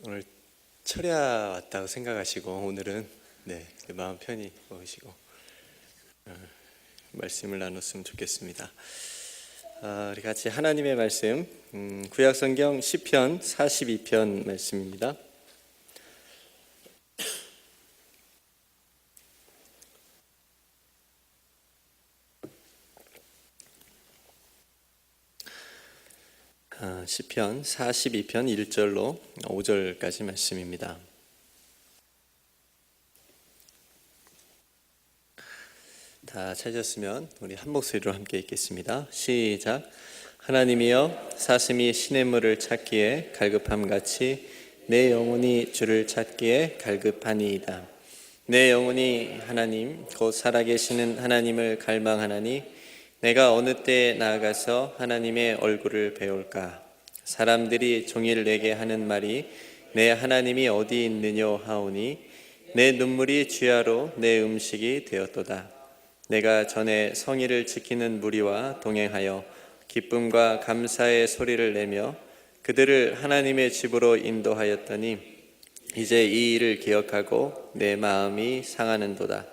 오늘 철야 왔다고 생각하시고 오늘은 마음 편히 먹으시고 말씀을 나눴으면 좋겠습니다. 우리 같이 하나님의 말씀 구약성경 시편 42편 말씀입니다. 시편 42편 1절로 5절까지 말씀입니다. 다 찾았으면 우리 한 목소리로 함께 읽겠습니다. 시작. 하나님이여, 사슴이 시냇물을 찾기에 갈급함같이 내 영혼이 주를 찾기에 갈급하니이다. 내 영혼이 하나님 곧 살아계시는 하나님을 갈망하나니 내가 어느 때에 나아가서 하나님의 얼굴을 배울까? 사람들이 종일 내게 하는 말이 내 하나님이 어디 있느뇨 하오니 내 눈물이 주야로 내 음식이 되었도다. 내가 전에 성의를 지키는 무리와 동행하여 기쁨과 감사의 소리를 내며 그들을 하나님의 집으로 인도하였더니 이제 이 일을 기억하고 내 마음이 상하는도다.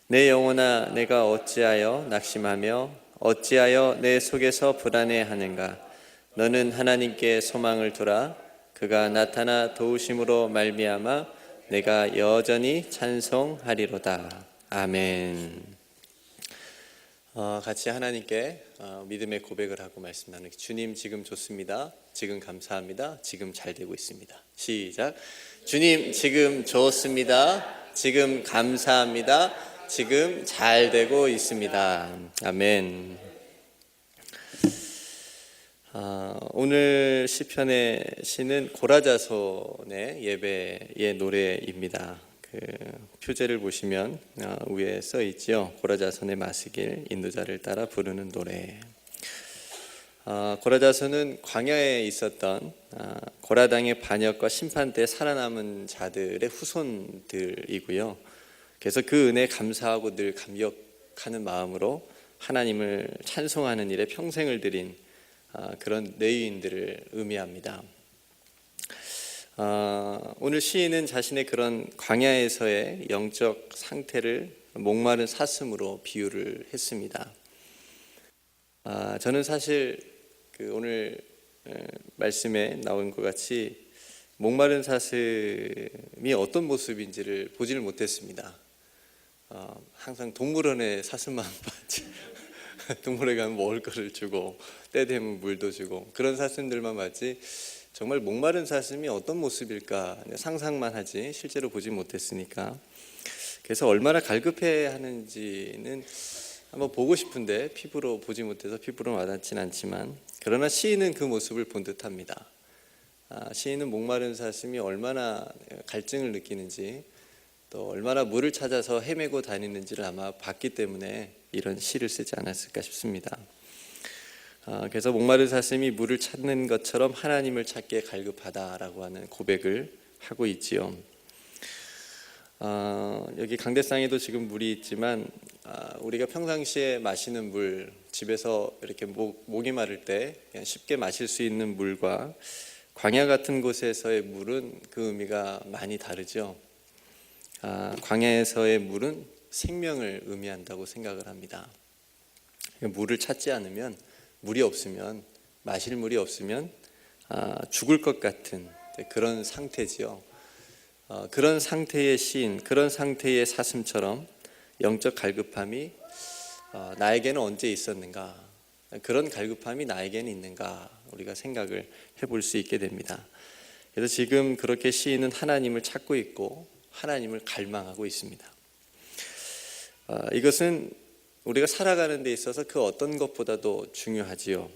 내 영혼아, 내가 어찌하여 낙심하며 어찌하여 내 속에서 불안해하는가? 너는 하나님께 소망을 두라. 그가 나타나 도우심으로 말미암아 내가 여전히 찬송하리로다. 아멘. 같이 하나님께 믿음의 고백을 하고 말씀 나누기. 주님, 지금 좋습니다. 지금 감사합니다. 지금 잘 되고 있습니다. 시작. 주님, 지금 좋습니다. 지금 감사합니다. 지금 잘 되고 있습니다. 아멘. 오늘 시편의 시는 고라자손의 예배의 노래입니다. 그 표제를 보시면 위에 써 있죠. 고라자손의 마시길 인도자를 따라 부르는 노래. 고라자손은 광야에 있었던 고라당의 반역과 심판 때 살아남은 자들의 후손들이고요. 그래서 그 은혜에 감사하고 늘 감격하는 마음으로 하나님을 찬송하는 일에 평생을 들인 그런 레위인들을 의미합니다. 오늘 시인은 자신의 그런 광야에서의 영적 상태를 목마른 사슴으로 비유를 했습니다. 저는 사실 오늘 말씀에 나온 것 같이 목마른 사슴이 어떤 모습인지를 보지를 못했습니다. 항상 동물원에 사슴만 봤지. 동물원에 가면 먹을 거를 주고 때 되면 물도 주고 그런 사슴들만 봤지, 정말 목마른 사슴이 어떤 모습일까 상상만 하지 실제로 보지 못했으니까. 그래서 얼마나 갈급해 하는지는 한번 보고 싶은데 피부로 보지 못해서 피부로 와닿진 않지만, 그러나 시인은 그 모습을 본 듯합니다. 시인은 목마른 사슴이 얼마나 갈증을 느끼는지, 또 얼마나 물을 찾아서 헤매고 다니는지를 아마 봤기 때문에 이런 시를 쓰지 않았을까 싶습니다. 그래서 목마른 사슴이 물을 찾는 것처럼 하나님을 찾기에 갈급하다라고 하는 고백을 하고 있지요. 여기 강대상에도 지금 물이 있지만 우리가 평상시에 마시는 물, 집에서 이렇게 목이 마를 때 그냥 쉽게 마실 수 있는 물과 광야 같은 곳에서의 물은 그 의미가 많이 다르죠. 광야에서의 물은 생명을 의미한다고 생각을 합니다. 물을 찾지 않으면, 물이 없으면, 마실 물이 없으면 죽을 것 같은 그런 상태지요. 그런 상태의 시인, 그런 상태의 사슴처럼 영적 갈급함이 나에게는 언제 있었는가, 그런 갈급함이 나에게는 있는가, 우리가 생각을 해볼 수 있게 됩니다. 그래서 지금 그렇게 시인은 하나님을 찾고 있고 하나님을 갈망하고 있습니다. 이것은 우리가 살아가는 데 있어서 그 어떤 것보다도 중요하지요.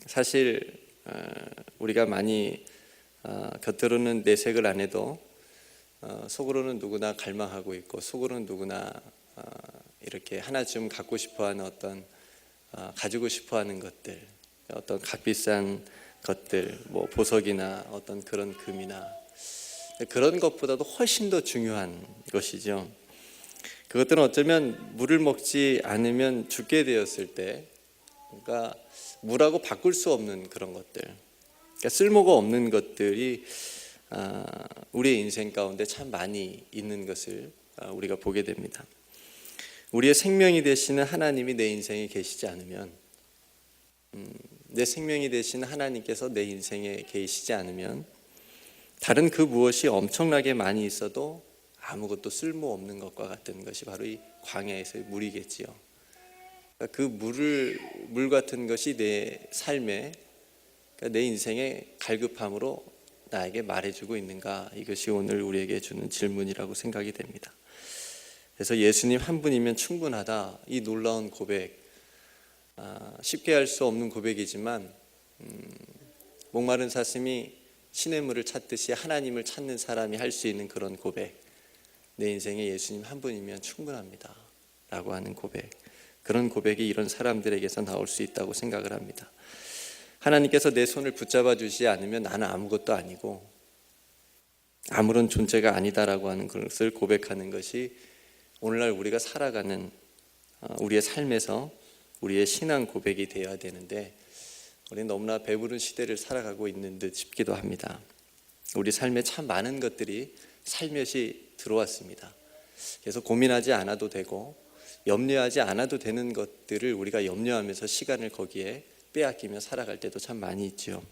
사실 우리가 많이 겉으로는 내색을 안 해도 속으로는 누구나 갈망하고 있고, 속으로는 누구나 이렇게 하나쯤 갖고 싶어하는 어떤 가지고 싶어하는 것들, 어떤 값비싼 것들, 뭐 보석이나 어떤 그런 금이나 그런 것보다도 훨씬 더 중요한 것이죠. 그것들은 어쩌면 물을 먹지 않으면 죽게 되었을 때, 그러니까 물하고 바꿀 수 없는 그런 것들, 그러니까 쓸모가 없는 것들이 우리의 인생 가운데 참 많이 있는 것을 우리가 보게 됩니다. 우리의 생명이 되시는 하나님이 내 인생에 계시지 않으면, 내 생명이 되시는 하나님께서 내 인생에 계시지 않으면 다른 그 무엇이 엄청나게 많이 있어도 아무것도 쓸모없는 것과 같은 것이 바로 이 광야에서의 물이겠지요. 그 물 같은 것이 내 삶에, 내 인생의 갈급함으로 나에게 말해주고 있는가? 이것이 오늘 우리에게 주는 질문이라고 생각이 됩니다. 그래서 예수님 한 분이면 충분하다, 이 놀라운 고백, 쉽게 할 수 없는 고백이지만 목마른 사슴이 시냇물을 찾듯이 하나님을 찾는 사람이 할 수 있는 그런 고백, 내 인생에 예수님 한 분이면 충분합니다 라고 하는 고백, 그런 고백이 이런 사람들에게서 나올 수 있다고 생각을 합니다. 하나님께서 내 손을 붙잡아 주시지 않으면 나는 아무것도 아니고 아무런 존재가 아니다라고 하는 것을 고백하는 것이 오늘날 우리가 살아가는 우리의 삶에서 우리의 신앙 고백이 되어야 되는데, 우리는 너무나 배부른 시대를 살아가고 있는 듯 싶기도 합니다. 우리 삶에 참 많은 것들이 살며시 들어왔습니다. 그래서 고민하지 않아도 되고 염려하지 않아도 되는 것들을 우리가 염려하면서 시간을 거기에 빼앗기며 살아갈 때도 참 많이 있죠.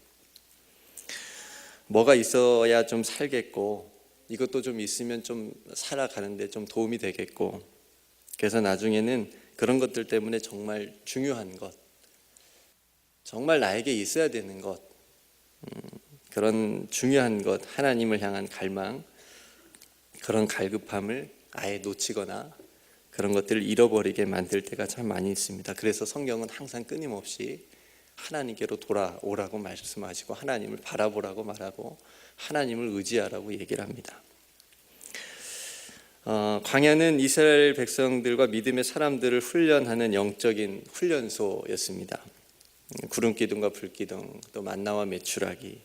뭐가 있어야 좀 살겠고, 이것도 좀 있으면 좀 살아가는데 좀 도움이 되겠고, 그래서 나중에는 그런 것들 때문에 정말 중요한 것, 정말 나에게 있어야 되는 것, 그런 중요한 것, 하나님을 향한 갈망, 그런 갈급함을 아예 놓치거나 그런 것들을 잃어버리게 만들 때가 참 많이 있습니다. 그래서 성경은 항상 끊임없이 하나님께로 돌아오라고 말씀하시고 하나님을 바라보라고 말하고 하나님을 의지하라고 얘기를 합니다. 광야는 이스라엘 백성들과 믿음의 사람들을 훈련하는 영적인 훈련소였습니다. 구름 기둥과 불 기둥, 또 만나와 메추라기,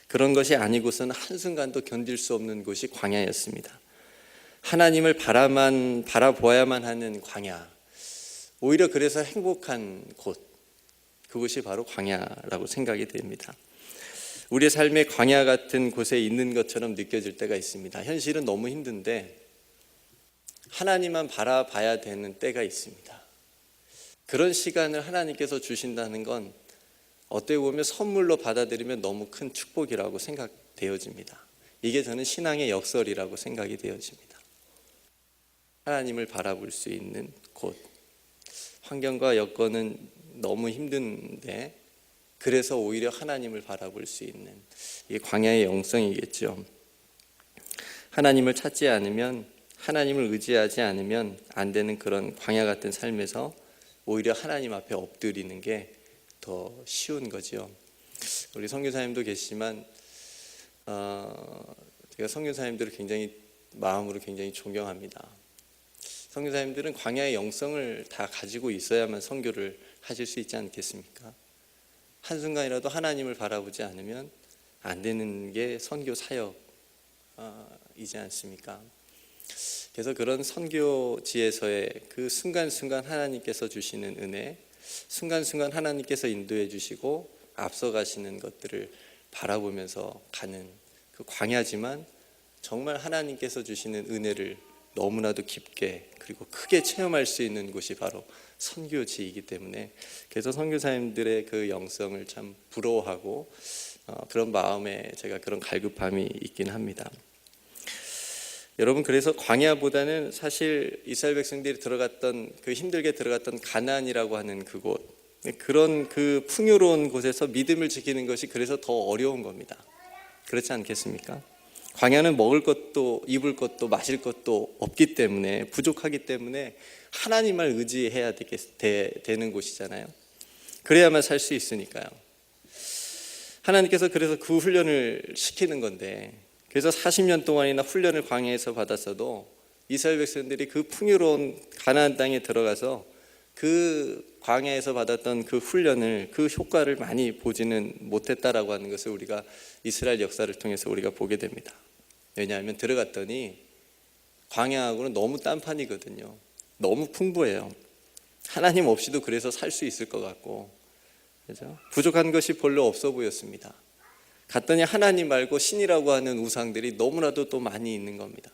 그런 것이 아니고서는 한순간도 견딜 수 없는 곳이 광야였습니다. 하나님을 바라보아야만 하는 광야, 오히려 그래서 행복한 곳, 그것이 바로 광야라고 생각이 됩니다. 우리의 삶의 광야 같은 곳에 있는 것처럼 느껴질 때가 있습니다. 현실은 너무 힘든데 하나님만 바라봐야 되는 때가 있습니다. 그런 시간을 하나님께서 주신다는 건 어떻게 보면 선물로 받아들이면 너무 큰 축복이라고 생각되어집니다. 이게 저는 신앙의 역설이라고 생각이 되어집니다. 하나님을 바라볼 수 있는 곳, 환경과 여건은 너무 힘든데 그래서 오히려 하나님을 바라볼 수 있는, 이게 광야의 영성이겠죠. 하나님을 찾지 않으면, 하나님을 의지하지 않으면 안 되는 그런 광야 같은 삶에서 오히려 하나님 앞에 엎드리는 게 더 쉬운 거죠. 우리 선교사님도 계시지만 제가 선교사님들을 마음으로 굉장히 존경합니다. 선교사님들은 광야의 영성을 다 가지고 있어야만 선교를 하실 수 있지 않겠습니까? 한순간이라도 하나님을 바라보지 않으면 안 되는 게 선교 사역이지 않습니까? 그래서 그런 선교지에서의 그 순간순간 하나님께서 주시는 은혜, 순간순간 하나님께서 인도해 주시고 앞서가시는 것들을 바라보면서 가는 그 광야지만 정말 하나님께서 주시는 은혜를 너무나도 깊게 그리고 크게 체험할 수 있는 곳이 바로 선교지이기 때문에, 그래서 선교사님들의 그 영성을 참 부러워하고 그런 마음에 제가 그런 갈급함이 있긴 합니다. 여러분, 그래서 광야보다는 사실 이스라엘 백성들이 힘들게 들어갔던 가나안이라고 하는 그곳, 그런 그 풍요로운 곳에서 믿음을 지키는 것이 그래서 더 어려운 겁니다. 그렇지 않겠습니까? 광야는 먹을 것도 입을 것도 마실 것도 없기 때문에, 부족하기 때문에 하나님을 의지해야 되는 곳이잖아요. 그래야만 살 수 있으니까요. 하나님께서 그래서 그 훈련을 시키는 건데, 그래서 40년 동안이나 훈련을 광야에서 받았어도 이스라엘 백성들이 그 풍요로운 가나안 땅에 들어가서 그 광야에서 받았던 그 훈련을, 그 효과를 많이 보지는 못했다라고 하는 것을 우리가 이스라엘 역사를 통해서 우리가 보게 됩니다. 왜냐하면 들어갔더니 광야하고는 너무 딴판이거든요. 너무 풍부해요. 하나님 없이도 그래서 살 수 있을 것 같고, 그렇죠? 부족한 것이 별로 없어 보였습니다. 갔더니 하나님 말고 신이라고 하는 우상들이 너무나도 또 많이 있는 겁니다.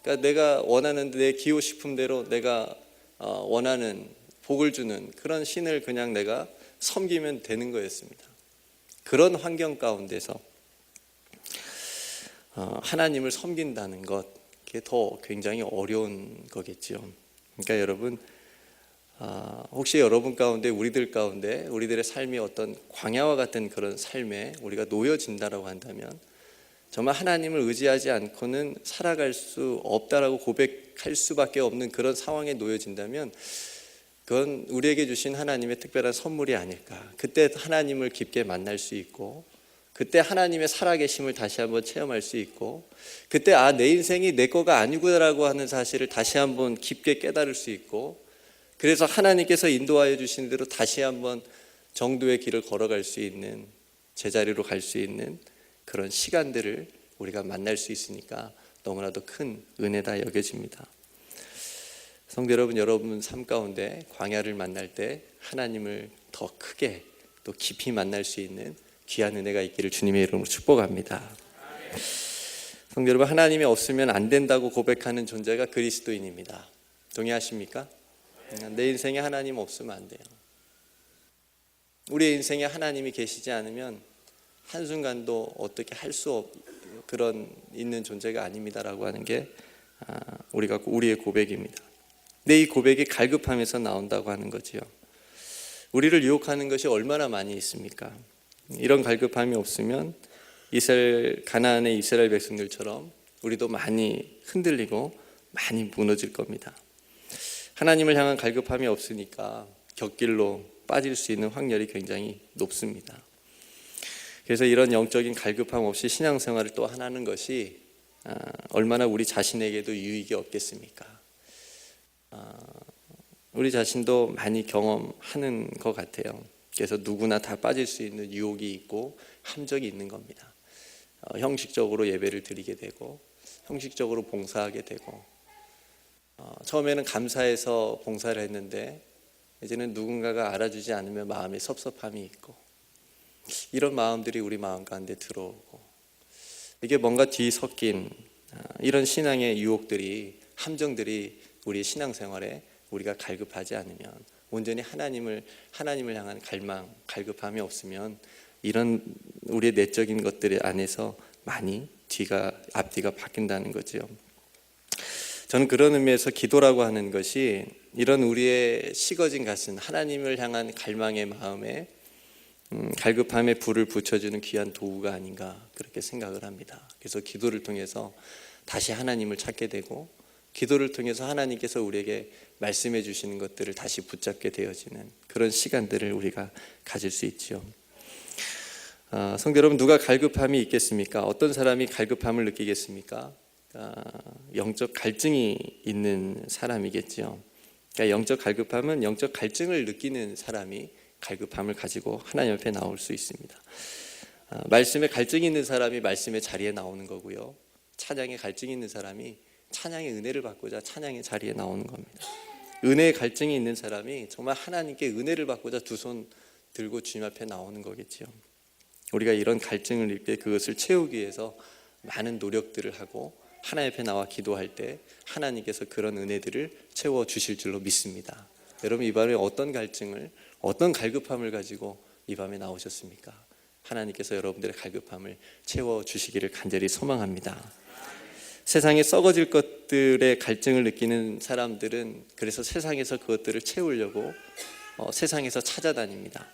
그러니까 내가 원하는 내 기호식품대로 내가 원하는 복을 주는 그런 신을 그냥 내가 섬기면 되는 거였습니다. 그런 환경 가운데서 하나님을 섬긴다는 것, 그게 더 굉장히 어려운 거겠죠. 그러니까 여러분, 혹시 여러분 가운데, 우리들 가운데 우리들의 삶이 어떤 광야와 같은 그런 삶에 우리가 놓여진다라고 한다면 정말 하나님을 의지하지 않고는 살아갈 수 없다라고 고백할 수밖에 없는 그런 상황에 놓여진다면 그건 우리에게 주신 하나님의 특별한 선물이 아닐까. 그때 하나님을 깊게 만날 수 있고, 그때 하나님의 살아계심을 다시 한번 체험할 수 있고, 그때 내 인생이 내 거가 아니구나라고 하는 사실을 다시 한번 깊게 깨달을 수 있고, 그래서 하나님께서 인도하여 주신 대로 다시 한번 정도의 길을 걸어갈 수 있는, 제자리로 갈 수 있는 그런 시간들을 우리가 만날 수 있으니까 너무나도 큰 은혜다 여겨집니다. 성도 여러분, 여러분 삶 가운데 광야를 만날 때 하나님을 더 크게 또 깊이 만날 수 있는 귀한 은혜가 있기를 주님의 이름으로 축복합니다. 성도 여러분, 하나님이 없으면 안 된다고 고백하는 존재가 그리스도인입니다. 동의하십니까? 내 인생에 하나님 없으면 안 돼요. 우리의 인생에 하나님이 계시지 않으면 한순간도 어떻게 할 수 그런 있는 존재가 아닙니다라고 하는 게 우리의 고백입니다. 근데 이 고백이 갈급함에서 나온다고 하는 거지요. 우리를 유혹하는 것이 얼마나 많이 있습니까? 이런 갈급함이 없으면 가나안의 이스라엘 백성들처럼 우리도 많이 흔들리고 많이 무너질 겁니다. 하나님을 향한 갈급함이 없으니까 곁길로 빠질 수 있는 확률이 굉장히 높습니다. 그래서 이런 영적인 갈급함 없이 신앙생활을 또 하는 것이 얼마나 우리 자신에게도 유익이 없겠습니까? 우리 자신도 많이 경험하는 것 같아요. 그래서 누구나 다 빠질 수 있는 유혹이 있고 함정이 있는 겁니다. 형식적으로 예배를 드리게 되고 형식적으로 봉사하게 되고 처음에는 감사해서 봉사를 했는데 이제는 누군가가 알아주지 않으면 마음에 섭섭함이 있고 이런 마음들이 우리 마음 가운데 들어오고 이게 뭔가 뒤섞인 이런 신앙의 유혹들이 함정들이 우리 신앙생활에 우리가 갈급하지 않으면 온전히 하나님을 향한 갈망, 갈급함이 없으면 이런 우리의 내적인 것들 안에서 많이 앞뒤가 바뀐다는 거죠. 저는 그런 의미에서 기도라고 하는 것이 이런 우리의 식어진 가슴, 하나님을 향한 갈망의 마음에 갈급함에 불을 붙여주는 귀한 도구가 아닌가 그렇게 생각을 합니다. 그래서 기도를 통해서 다시 하나님을 찾게 되고 기도를 통해서 하나님께서 우리에게 말씀해 주시는 것들을 다시 붙잡게 되어지는 그런 시간들을 우리가 가질 수 있죠. 성도 여러분, 누가 갈급함이 있겠습니까? 어떤 사람이 갈급함을 느끼겠습니까? 영적 갈증이 있는 사람이겠죠. 그러니까 영적 갈급함은 영적 갈증을 느끼는 사람이 갈급함을 가지고 하나님 앞에 나올 수 있습니다. 말씀에 갈증이 있는 사람이 말씀의 자리에 나오는 거고요. 찬양에 갈증이 있는 사람이 찬양의 은혜를 받고자 찬양의 자리에 나오는 겁니다. 은혜의 갈증이 있는 사람이 정말 하나님께 은혜를 받고자 두 손 들고 주님 앞에 나오는 거겠죠. 우리가 이런 갈증을 느낄 때 그것을 채우기 위해서 많은 노력들을 하고 하나님 앞에 나와 기도할 때 하나님께서 그런 은혜들을 채워주실 줄로 믿습니다. 여러분, 이 밤에 어떤 갈증을, 어떤 갈급함을 가지고 이 밤에 나오셨습니까? 하나님께서 여러분들의 갈급함을 채워주시기를 간절히 소망합니다. 세상에 썩어질 것들의 갈증을 느끼는 사람들은 그래서 세상에서 그것들을 채우려고 세상에서 찾아다닙니다.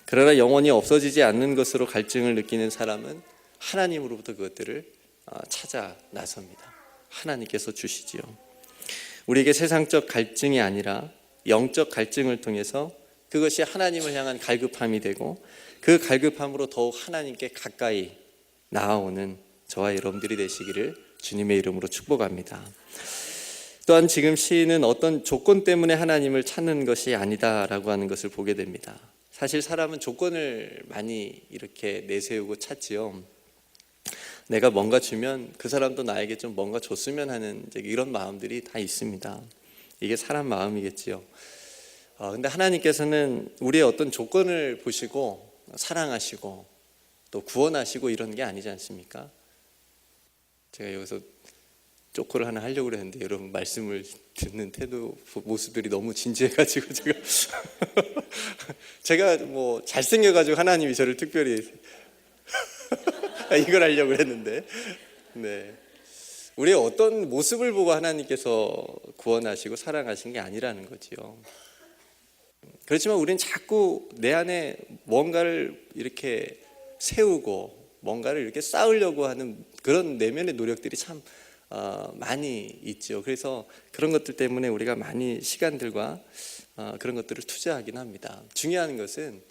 그러나 영원히 없어지지 않는 것으로 갈증을 느끼는 사람은 하나님으로부터 그것들을 찾아 나섭니다. 하나님께서 주시지요. 우리에게 세상적 갈증이 아니라 영적 갈증을 통해서 그것이 하나님을 향한 갈급함이 되고 그 갈급함으로 더욱 하나님께 가까이 나아오는 저와 여러분들이 되시기를 주님의 이름으로 축복합니다. 또한 지금 시인은 어떤 조건 때문에 하나님을 찾는 것이 아니다라고 하는 것을 보게 됩니다. 사실 사람은 조건을 많이 이렇게 내세우고 찾지요. 내가 뭔가 주면 그 사람도 나에게 좀 뭔가 줬으면 하는 이런 마음들이 다 있습니다. 이게 사람 마음이겠지요. 근데 하나님께서는 우리의 어떤 조건을 보시고 사랑하시고 또 구원하시고 이런 게 아니지 않습니까? 제가 여기서 쪼코를 하나 하려고 그랬는데 여러분 말씀을 듣는 태도 모습들이 너무 진지해가지고 제가 뭐 잘생겨가지고 하나님이 저를 특별히 이걸 하려고 했는데, 네, 우리의 어떤 모습을 보고 하나님께서 구원하시고 사랑하신 게 아니라는 거지요. 그렇지만 우리는 자꾸 내 안에 뭔가를 이렇게 세우고 뭔가를 이렇게 쌓으려고 하는 그런 내면의 노력들이 참 많이 있죠. 그래서 그런 것들 때문에 우리가 많이 시간들과 그런 것들을 투자하긴 합니다. 중요한 것은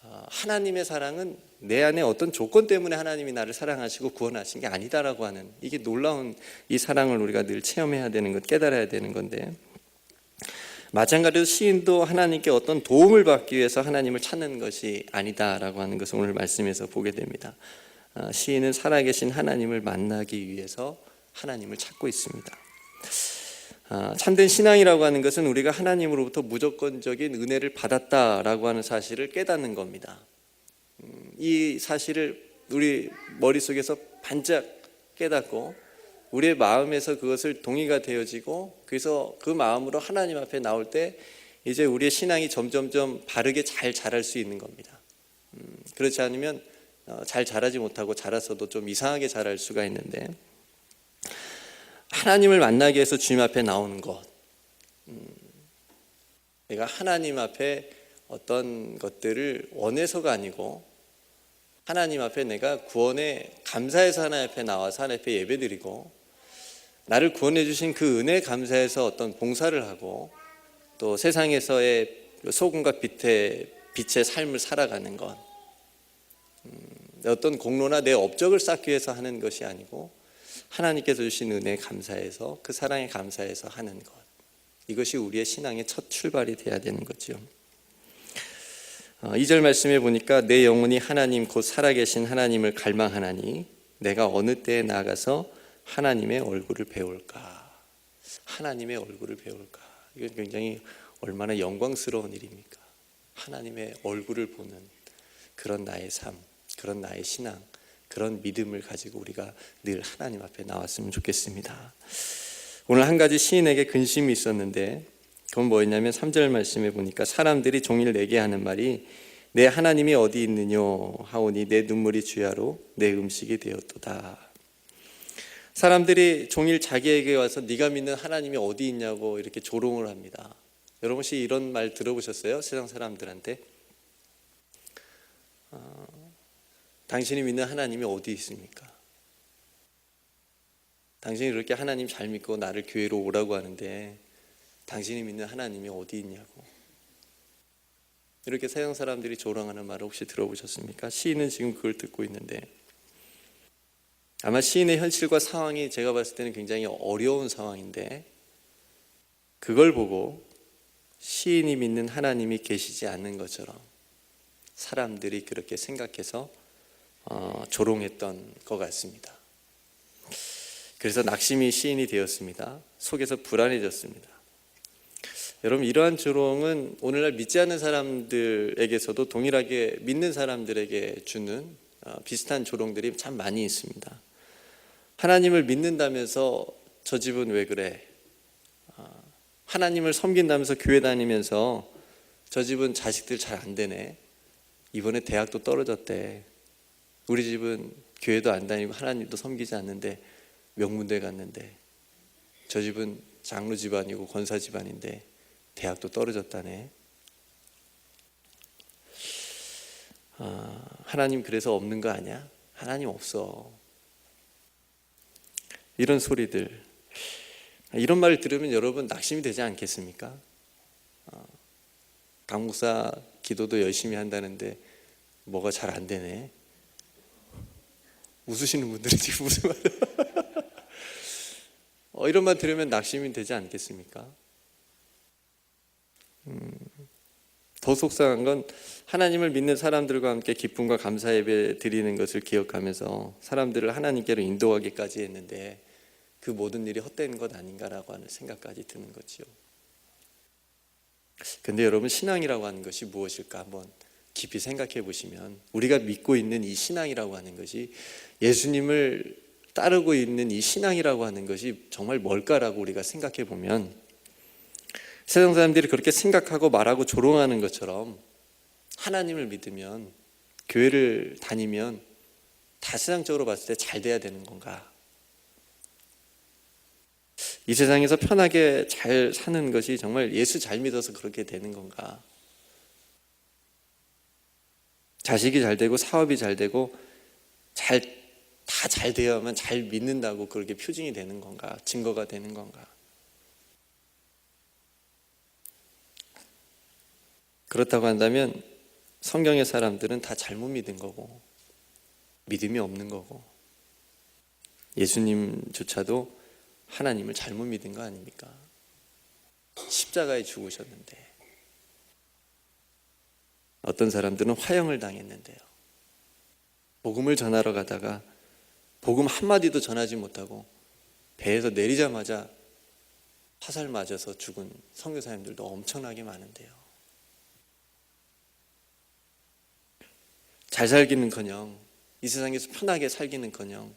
하나님의 사랑은 내 안에 어떤 조건 때문에 하나님이 나를 사랑하시고 구원하신 게 아니다라고 하는, 이게 놀라운 이 사랑을 우리가 늘 체험해야 되는 것, 깨달아야 되는 건데, 마찬가지로 시인도 하나님께 어떤 도움을 받기 위해서 하나님을 찾는 것이 아니다라고 하는 것을 오늘 말씀에서 보게 됩니다. 시인은 살아계신 하나님을 만나기 위해서 하나님을 찾고 있습니다. 참된 신앙이라고 하는 것은 우리가 하나님으로부터 무조건적인 은혜를 받았다라고 하는 사실을 깨닫는 겁니다. 이 사실을 우리 머릿속에서 반짝 깨닫고 우리의 마음에서 그것을 동의가 되어지고, 그래서 그 마음으로 하나님 앞에 나올 때 이제 우리의 신앙이 점점점 바르게 잘 자랄 수 있는 겁니다. 그렇지 않으면 잘 자라지 못하고 자랐어도 좀 이상하게 자랄 수가 있는데, 하나님을 만나기 위해서 주님 앞에 나오는 것, 내가 하나님 앞에 어떤 것들을 원해서가 아니고 하나님 앞에 내가 구원에 감사해서 하나님 앞에 나와서 하나님 앞에 예배드리고, 나를 구원해 주신 그 은혜에 감사해서 어떤 봉사를 하고 또 세상에서의 소금과 빛의 삶을 살아가는 것, 어떤 공로나 내 업적을 쌓기 위해서 하는 것이 아니고 하나님께서 주신 은혜에 감사해서, 그 사랑에 감사해서 하는 것, 이것이 우리의 신앙의 첫 출발이 돼야 되는 거죠. 2절 말씀에 보니까 내 영혼이 하나님 곧 살아계신 하나님을 갈망하나니 내가 어느 때에 나가서 하나님의 얼굴을 배울까. 하나님의 얼굴을 배울까. 이건 굉장히 얼마나 영광스러운 일입니까? 하나님의 얼굴을 보는 그런 나의 삶, 그런 나의 신앙, 그런 믿음을 가지고 우리가 늘 하나님 앞에 나왔으면 좋겠습니다. 오늘 한 가지 시인에게 근심이 있었는데, 그건 뭐였냐면 3절 말씀에 보니까 사람들이 종일 내게 하는 말이 내 하나님이 어디 있느뇨 하오니 내 눈물이 주야로 내 음식이 되었도다. 사람들이 종일 자기에게 와서 네가 믿는 하나님이 어디 있냐고 이렇게 조롱을 합니다. 여러분 혹시 이런 말 들어보셨어요? 세상 사람들한테 당신이 믿는 하나님이 어디 있습니까? 당신이 그렇게 하나님 잘 믿고 나를 교회로 오라고 하는데 당신이 믿는 하나님이 어디 있냐고, 이렇게 세상 사람들이 조롱하는 말을 혹시 들어보셨습니까? 시인은 지금 그걸 듣고 있는데, 아마 시인의 현실과 상황이 제가 봤을 때는 굉장히 어려운 상황인데, 그걸 보고 시인이 믿는 하나님이 계시지 않는 것처럼 사람들이 그렇게 생각해서 조롱했던 것 같습니다. 그래서 낙심이 시인이 되었습니다. 속에서 불안해졌습니다. 여러분, 이러한 조롱은 오늘날 믿지 않는 사람들에게서도 동일하게 믿는 사람들에게 주는 비슷한 조롱들이 참 많이 있습니다. 하나님을 믿는다면서 저 집은 왜 그래? 하나님을 섬긴다면서 교회 다니면서 저 집은 자식들 잘 안 되네. 이번에 대학도 떨어졌대. 우리 집은 교회도 안 다니고 하나님도 섬기지 않는데 명문대 갔는데, 저 집은 장로 집안이고 권사 집안인데 대학도 떨어졌다네. 하나님 그래서 없는 거 아니야? 하나님 없어. 이런 소리들, 이런 말을 들으면 여러분 낙심이 되지 않겠습니까? 강 목사 기도도 열심히 한다는데 뭐가 잘 안 되네. 웃으시는 분들이 지금 무슨 말이야? 이런 말 들으면 낙심이 되지 않겠습니까? 더 속상한 건 하나님을 믿는 사람들과 함께 기쁨과 감사 예배 드리는 것을 기억하면서 사람들을 하나님께로 인도하기까지 했는데 그 모든 일이 헛된 것 아닌가라고 하는 생각까지 드는 거지요. 근데 여러분, 신앙이라고 하는 것이 무엇일까 한번 깊이 생각해 보시면 우리가 믿고 있는 이 신앙이라고 하는 것이, 예수님을 따르고 있는 이 신앙이라고 하는 것이 정말 뭘까라고 우리가 생각해 보면, 세상 사람들이 그렇게 생각하고 말하고 조롱하는 것처럼 하나님을 믿으면, 교회를 다니면 다 세상적으로 봤을 때 잘 돼야 되는 건가? 이 세상에서 편하게 잘 사는 것이 정말 예수 잘 믿어서 그렇게 되는 건가? 자식이 잘 되고 사업이 잘 되고 다 잘 되어야만 잘 믿는다고 그렇게 표징이 되는 건가? 증거가 되는 건가? 그렇다고 한다면 성경의 사람들은 다 잘못 믿은 거고 믿음이 없는 거고, 예수님조차도 하나님을 잘못 믿은 거 아닙니까? 십자가에 죽으셨는데, 어떤 사람들은 화형을 당했는데요, 복음을 전하러 가다가 복음 한마디도 전하지 못하고 배에서 내리자마자 화살 맞아서 죽은 선교사님들도 엄청나게 많은데요. 잘 살기는커녕, 이 세상에서 편하게 살기는커녕,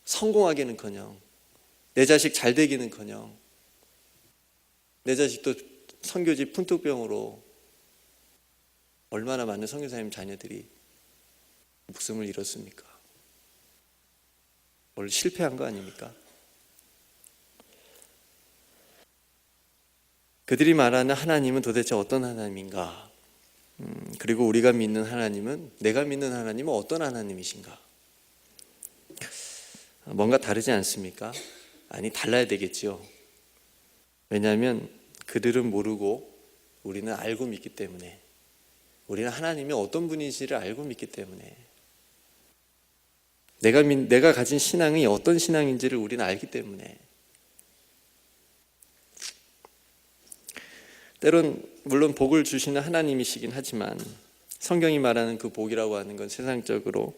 성공하기는커녕, 내 자식 잘 되기는커녕, 내 자식도 선교지 푼뚝병으로 얼마나 많은 선교사님 자녀들이 목숨을 잃었습니까? 원래 실패한 거 아닙니까? 그들이 말하는 하나님은 도대체 어떤 하나님인가? 그리고 우리가 믿는 하나님은, 내가 믿는 하나님은 어떤 하나님이신가? 뭔가 다르지 않습니까? 아니, 달라야 되겠지요. 왜냐하면 그들은 모르고 우리는 알고 믿기 때문에, 우리는 하나님이 어떤 분이시를 알고 믿기 때문에, 내가 가진 신앙이 어떤 신앙인지를 우리는 알기 때문에, 때론 물론 복을 주시는 하나님이시긴 하지만 성경이 말하는 그 복이라고 하는 건 세상적으로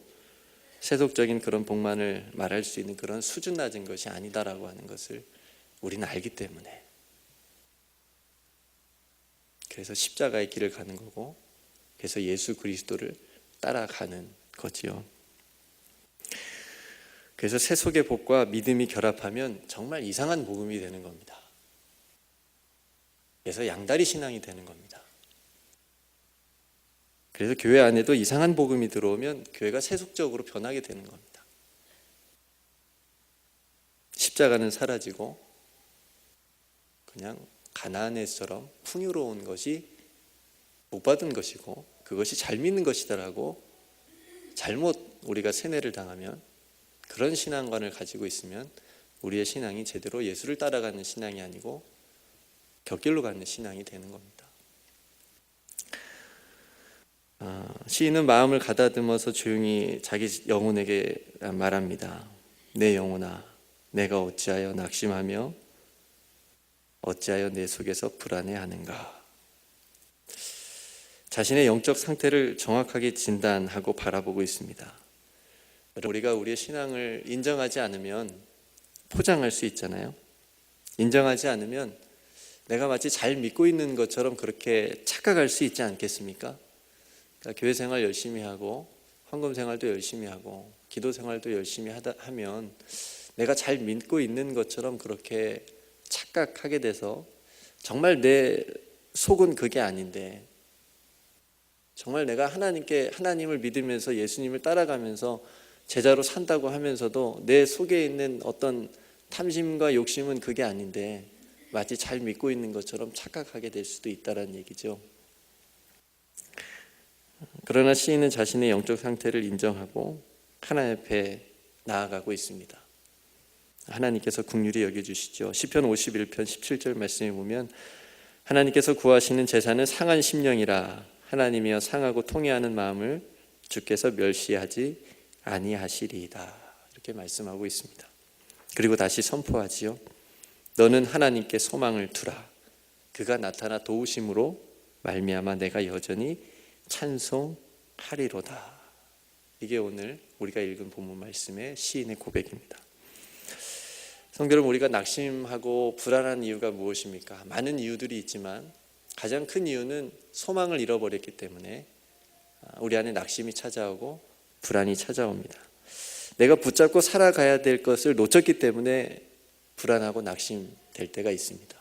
세속적인 그런 복만을 말할 수 있는 그런 수준 낮은 것이 아니다라고 하는 것을 우리는 알기 때문에, 그래서 십자가의 길을 가는 거고, 그래서 예수 그리스도를 따라가는 거지요. 그래서 세속의 복과 믿음이 결합하면 정말 이상한 복음이 되는 겁니다. 그래서 양다리 신앙이 되는 겁니다. 그래서 교회 안에도 이상한 복음이 들어오면 교회가 세속적으로 변하게 되는 겁니다. 십자가는 사라지고 그냥 가나안에서처럼 풍요로운 것이 못 받은 것이고, 그것이 잘 믿는 것이다라고 잘못 우리가 세뇌를 당하면, 그런 신앙관을 가지고 있으면 우리의 신앙이 제대로 예수를 따라가는 신앙이 아니고 곁길로 가는 신앙이 되는 겁니다. 시인은 마음을 가다듬어서 조용히 자기 영혼에게 말합니다. 내 영혼아, 내가 어찌하여 낙심하며 어찌하여 내 속에서 불안해하는가. 자신의 영적 상태를 정확하게 진단하고 바라보고 있습니다. 우리가 우리의 신앙을 인정하지 않으면 포장할 수 있잖아요. 인정하지 않으면 내가 마치 잘 믿고 있는 것처럼 그렇게 착각할 수 있지 않겠습니까? 그러니까 교회 생활 열심히 하고 헌금 생활도 열심히 하고 기도 생활도 열심히 하면 내가 잘 믿고 있는 것처럼 그렇게 착각하게 돼서 정말 내 속은 그게 아닌데, 정말 내가 하나님을 믿으면서 예수님을 따라가면서 제자로 산다고 하면서도 내 속에 있는 어떤 탐심과 욕심은 그게 아닌데 마치 잘 믿고 있는 것처럼 착각하게 될 수도 있다는 얘기죠. 그러나 시인은 자신의 영적 상태를 인정하고 하나님 앞에 나아가고 있습니다. 하나님께서 긍휼히 여겨주시죠. 시편 51편 17절 말씀에 보면, 하나님께서 구하시는 제사는 상한 심령이라, 하나님이여 상하고 통회하는 마음을 주께서 멸시하지 아니하시리이다. 이렇게 말씀하고 있습니다. 그리고 다시 선포하지요. 너는 하나님께 소망을 두라. 그가 나타나 도우심으로 말미암아 내가 여전히 찬송하리로다. 이게 오늘 우리가 읽은 본문 말씀의 시인의 고백입니다. 성도 여러분, 우리가 낙심하고 불안한 이유가 무엇입니까? 많은 이유들이 있지만 가장 큰 이유는 소망을 잃어버렸기 때문에 우리 안에 낙심이 찾아오고 불안이 찾아옵니다. 내가 붙잡고 살아가야 될 것을 놓쳤기 때문에 불안하고 낙심될 때가 있습니다.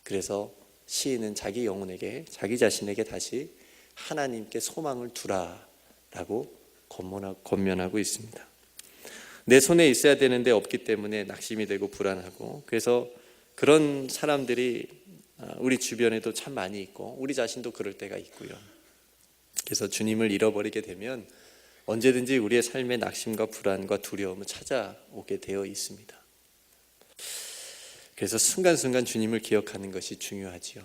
그래서 시인은 자기 영혼에게, 자기 자신에게 다시 하나님께 소망을 두라라고 권면하고 있습니다. 내 손에 있어야 되는데 없기 때문에 낙심이 되고 불안하고, 그래서 그런 사람들이 우리 주변에도 참 많이 있고 우리 자신도 그럴 때가 있고요. 그래서 주님을 잃어버리게 되면 언제든지 우리의 삶에 낙심과 불안과 두려움은 찾아오게 되어 있습니다. 그래서 순간순간 주님을 기억하는 것이 중요하지요.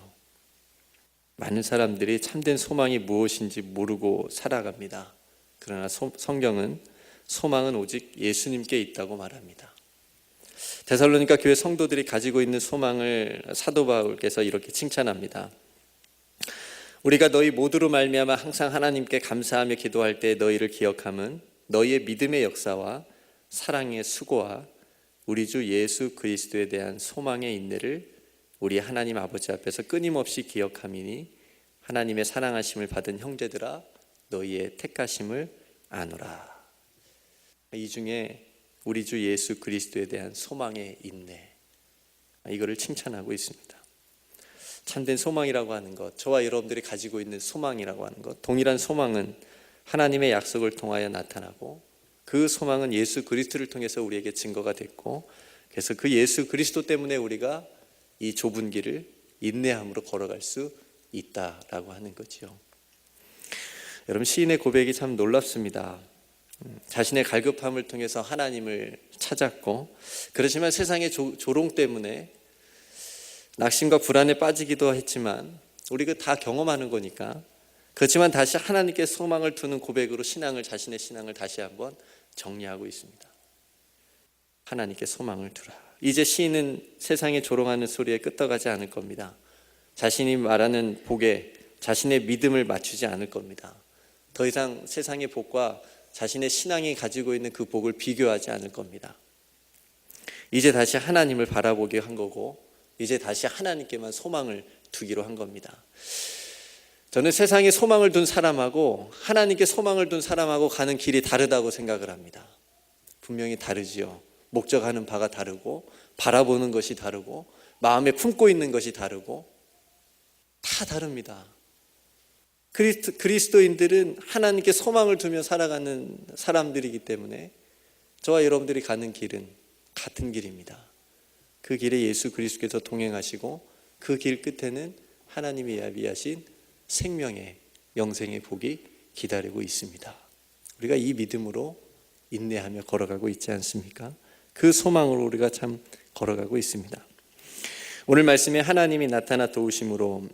많은 사람들이 참된 소망이 무엇인지 모르고 살아갑니다. 그러나 성경은 소망은 오직 예수님께 있다고 말합니다. 데살로니가 교회 성도들이 가지고 있는 소망을 사도 바울께서 이렇게 칭찬합니다. 우리가 너희 모두로 말미암아 항상 하나님께 감사하며 기도할 때 너희를 기억함은 너희의 믿음의 역사와 사랑의 수고와 우리 주 예수 그리스도에 대한 소망의 인내를 우리 하나님 아버지 앞에서 끊임없이 기억함이니 하나님의 사랑하심을 받은 형제들아 너희의 택하심을 아노라. 이 중에 우리 주 예수 그리스도에 대한 소망의 인내, 이거를 칭찬하고 있습니다. 참된 소망이라고 하는 것, 저와 여러분들이 가지고 있는 소망이라고 하는 것, 동일한 소망은 하나님의 약속을 통하여 나타나고 그 소망은 예수 그리스도를 통해서 우리에게 증거가 됐고, 그래서 그 예수 그리스도 때문에 우리가 이 좁은 길을 인내함으로 걸어갈 수 있다라고 하는 거죠. 여러분, 시인의 고백이 참 놀랍습니다. 자신의 갈급함을 통해서 하나님을 찾았고, 그렇지만 세상의 조롱 때문에 낙심과 불안에 빠지기도 했지만 우리가 다 경험하는 거니까, 그렇지만 다시 하나님께 소망을 두는 고백으로 자신의 신앙을 다시 한번 정리하고 있습니다. 하나님께 소망을 두라. 이제 시인은 세상에 조롱하는 소리에 끄떡하지 않을 겁니다. 자신이 말하는 복에 자신의 믿음을 맞추지 않을 겁니다. 더 이상 세상의 복과 자신의 신앙이 가지고 있는 그 복을 비교하지 않을 겁니다. 이제 다시 하나님을 바라보게 한 거고, 이제 다시 하나님께만 소망을 두기로 한 겁니다. 저는 세상에 소망을 둔 사람하고 하나님께 소망을 둔 사람하고 가는 길이 다르다고 생각을 합니다. 분명히 다르지요. 목적하는 바가 다르고 바라보는 것이 다르고 마음에 품고 있는 것이 다르고 다 다릅니다. 그리스도인들은 하나님께 소망을 두며 살아가는 사람들이기 때문에 저와 여러분들이 가는 길은 같은 길입니다. 그 길에 예수 그리스도께서 동행하시고 그 길 끝에는 하나님이 예비하신 생명의 영생의 복이 기다리고 있습니다. 우리가 이 믿음으로 인내하며 걸어가고 있지 않습니까? 그 소망으로 우리가 참 걸어가고 있습니다. 오늘 말씀에 하나님이 나타나 도우심으로,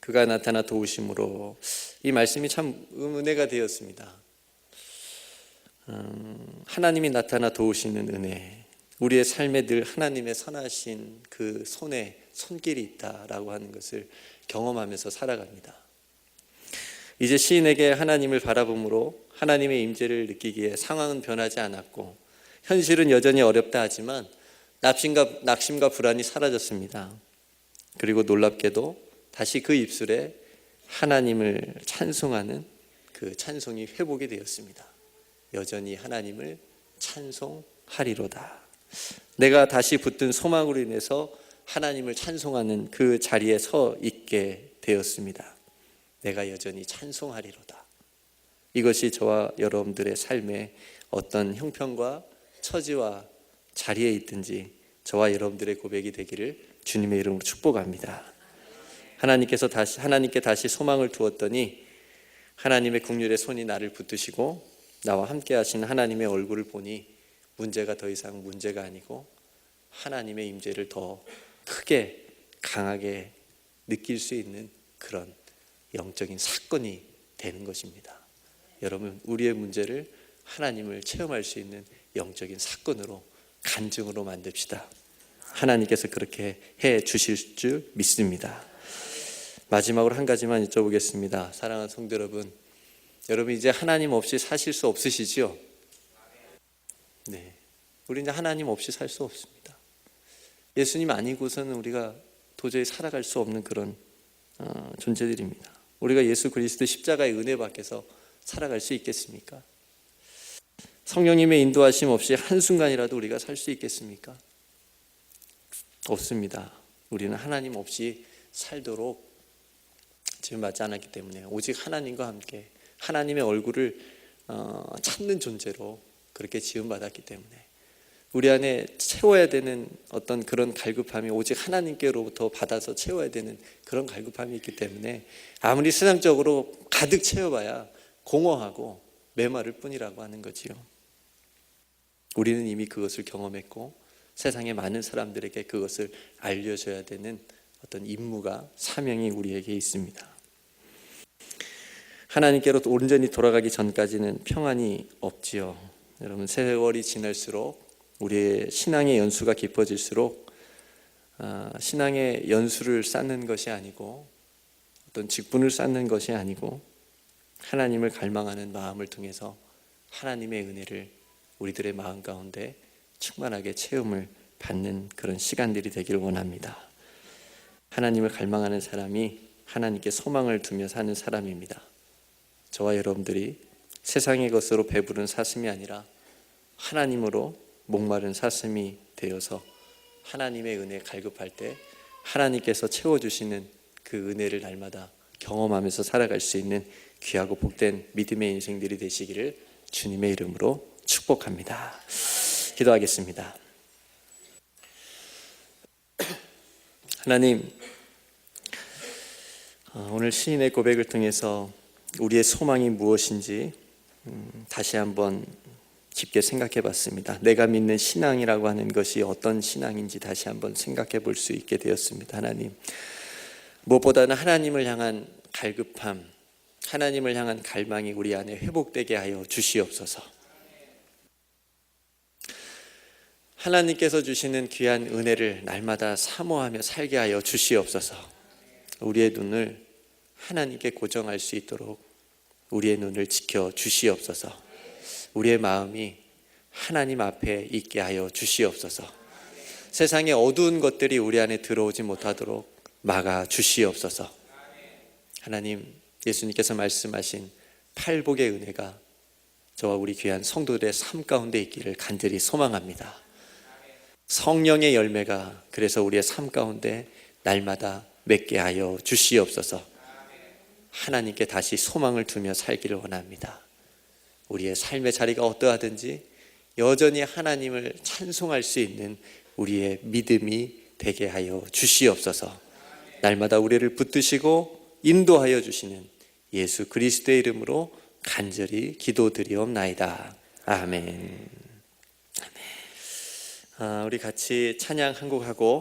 그가 나타나 도우심으로, 이 말씀이 참 은혜가 되었습니다. 하나님이 나타나 도우시는 은혜, 우리의 삶에 늘 하나님의 선하신 그 손길이 있다라고 하는 것을 경험하면서 살아갑니다. 이제 시인에게 하나님을 바라봄으로 하나님의 임재를 느끼기에 상황은 변하지 않았고 현실은 여전히 어렵다 하지만 낙심과 불안이 사라졌습니다. 그리고 놀랍게도 다시 그 입술에 하나님을 찬송하는 그 찬송이 회복이 되었습니다. 여전히 하나님을 찬송하리로다. 내가 다시 붙든 소망으로 인해서 하나님을 찬송하는 그 자리에 서 있게 되었습니다. 내가 여전히 찬송하리로다. 이것이 저와 여러분들의 삶의 어떤 형편과 처지와 자리에 있든지 저와 여러분들의 고백이 되기를 주님의 이름으로 축복합니다. 하나님께 다시 소망을 두었더니 하나님의 긍휼의 손이 나를 붙드시고 나와 함께 하신 하나님의 얼굴을 보니 문제가 더 이상 문제가 아니고 하나님의 임재를 더 크게 강하게 느낄 수 있는 그런 영적인 사건이 되는 것입니다. 여러분, 우리의 문제를 하나님을 체험할 수 있는 영적인 사건으로, 간증으로 만듭시다. 하나님께서 그렇게 해 주실 줄 믿습니다. 마지막으로 한 가지만 여쭤보겠습니다. 사랑하는 성도 여러분, 여러분 이제 하나님 없이 사실 수 없으시지요? 네, 우리 이제 하나님 없이 살 수 없습니다. 예수님 아니고서는 우리가 도저히 살아갈 수 없는 그런 존재들입니다. 우리가 예수 그리스도 십자가의 은혜 밖에서 살아갈 수 있겠습니까? 성령님의 인도하심 없이 한순간이라도 우리가 살 수 있겠습니까? 없습니다. 우리는 하나님 없이 살도록 지음받지 않았기 때문에 오직 하나님과 함께 하나님의 얼굴을 찾는 존재로 그렇게 지음받았기 때문에 우리 안에 채워야 되는 어떤 그런 갈급함이 오직 하나님께로부터 받아서 채워야 되는 그런 갈급함이 있기 때문에 아무리 세상적으로 가득 채워봐야 공허하고 메마를 뿐이라고 하는 거지요. 우리는 이미 그것을 경험했고 세상의 많은 사람들에게 그것을 알려줘야 되는 어떤 임무가 사명이 우리에게 있습니다. 하나님께로 온전히 돌아가기 전까지는 평안이 없지요. 여러분, 세월이 지날수록 우리의 신앙의 연수가 깊어질수록 신앙의 연수를 쌓는 것이 아니고 어떤 직분을 쌓는 것이 아니고 하나님을 갈망하는 마음을 통해서 하나님의 은혜를 우리들의 마음 가운데 충만하게 체험을 받는 그런 시간들이 되기를 원합니다. 하나님을 갈망하는 사람이 하나님께 소망을 두며 사는 사람입니다. 저와 여러분들이 세상의 것으로 배부른 사슴이 아니라 하나님으로 목마른 사슴이 되어서 하나님의 은혜에 갈급할 때 하나님께서 채워주시는 그 은혜를 날마다 경험하면서 살아갈 수 있는 귀하고 복된 믿음의 인생들이 되시기를 주님의 이름으로 축복합니다. 기도하겠습니다. 하나님, 오늘 시인의 고백을 통해서 우리의 소망이 무엇인지 다시 한번 깊게 생각해 봤습니다. 내가 믿는 신앙이라고 하는 것이 어떤 신앙인지 다시 한번 생각해 볼 수 있게 되었습니다. 하나님, 무엇보다는 하나님을 향한 갈급함, 하나님을 향한 갈망이 우리 안에 회복되게 하여 주시옵소서. 하나님께서 주시는 귀한 은혜를 날마다 사모하며 살게 하여 주시옵소서. 우리의 눈을 하나님께 고정할 수 있도록 우리의 눈을 지켜 주시옵소서. 우리의 마음이 하나님 앞에 있게 하여 주시옵소서. 세상의 어두운 것들이 우리 안에 들어오지 못하도록 막아 주시옵소서. 하나님, 예수님께서 말씀하신 팔복의 은혜가 저와 우리 귀한 성도들의 삶 가운데 있기를 간절히 소망합니다. 성령의 열매가 그래서 우리의 삶 가운데 날마다 맺게 하여 주시옵소서. 하나님께 다시 소망을 두며 살기를 원합니다. 우리의 삶의 자리가 어떠하든지 여전히 하나님을 찬송할 수 있는 우리의 믿음이 되게 하여 주시옵소서. 날마다 우리를 붙드시고 인도하여 주시는 예수 그리스도의 이름으로 간절히 기도드리옵나이다. 아멘. 우리 같이 찬양 한 곡 하고